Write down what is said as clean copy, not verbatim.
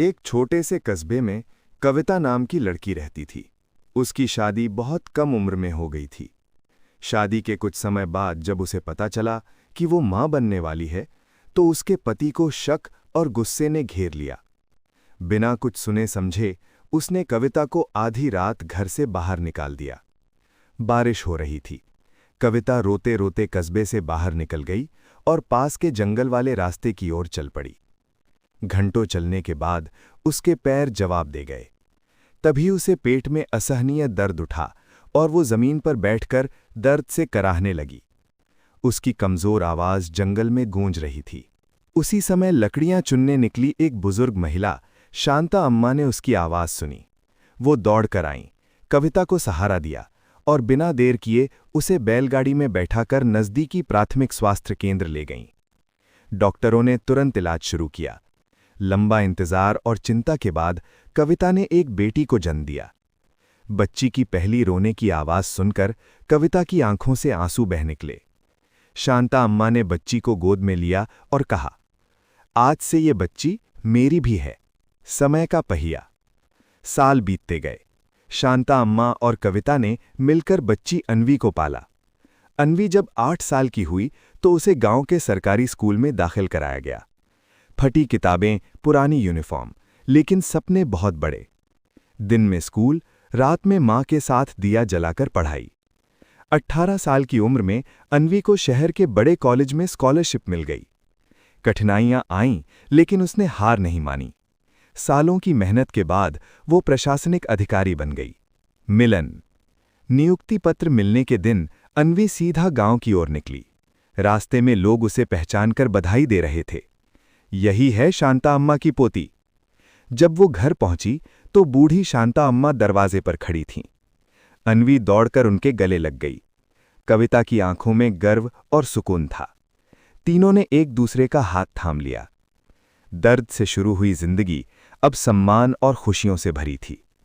एक छोटे से कस्बे में कविता नाम की लड़की रहती थी। उसकी शादी बहुत कम उम्र में हो गई थी। शादी के कुछ समय बाद जब उसे पता चला कि वो मां बनने वाली है, तो उसके पति को शक और गुस्से ने घेर लिया। बिना कुछ सुने समझे उसने कविता को आधी रात घर से बाहर निकाल दिया। बारिश हो रही थी। कविता रोते रोते कस्बे से बाहर निकल गई और पास के जंगल वाले रास्ते की ओर चल पड़ी। घंटों चलने के बाद उसके पैर जवाब दे गए। तभी उसे पेट में असहनीय दर्द उठा और वो जमीन पर बैठकर दर्द से कराहने लगी। उसकी कमजोर आवाज जंगल में गूंज रही थी। उसी समय लकड़ियां चुनने निकली एक बुजुर्ग महिला शांता अम्मा ने उसकी आवाज सुनी। वो दौड़कर आईं, कविता को सहारा दिया और बिना देर किए उसे बैलगाड़ी में बैठाकर नजदीकी प्राथमिक स्वास्थ्य केंद्र ले गईं। डॉक्टरों ने तुरंत इलाज शुरू किया। लंबा इंतजार और चिंता के बाद कविता ने एक बेटी को जन्म दिया। बच्ची की पहली रोने की आवाज सुनकर कविता की आंखों से आंसू बह निकले। शांता अम्मा ने बच्ची को गोद में लिया और कहा, आज से ये बच्ची मेरी भी है। समय का पहिया। साल बीतते गए। शांता अम्मा और कविता ने मिलकर बच्ची अन्वी को पाला। अन्वी जब 8 साल की हुई तो उसे गांव के सरकारी स्कूल में दाखिल कराया गया। फटी किताबें, पुरानी यूनिफॉर्म, लेकिन सपने बहुत बड़े। दिन में स्कूल, रात में मां के साथ दिया जलाकर पढ़ाई। 18 साल की उम्र में अन्वी को शहर के बड़े कॉलेज में स्कॉलरशिप मिल गई। कठिनाइयां आईं, लेकिन उसने हार नहीं मानी। सालों की मेहनत के बाद वो प्रशासनिक अधिकारी बन गई। मिलन। नियुक्ति पत्र मिलने के दिन अन्वी सीधा गांव की ओर निकली। रास्ते में लोग उसे पहचानकर बधाई दे रहे थे। यही है शांता अम्मा की पोती। जब वो घर पहुंची तो बूढ़ी शांता अम्मा दरवाजे पर खड़ी थीं। अन्वी दौड़कर उनके गले लग गई। कविता की आंखों में गर्व और सुकून था। तीनों ने एक दूसरे का हाथ थाम लिया। दर्द से शुरू हुई जिंदगी अब सम्मान और खुशियों से भरी थी।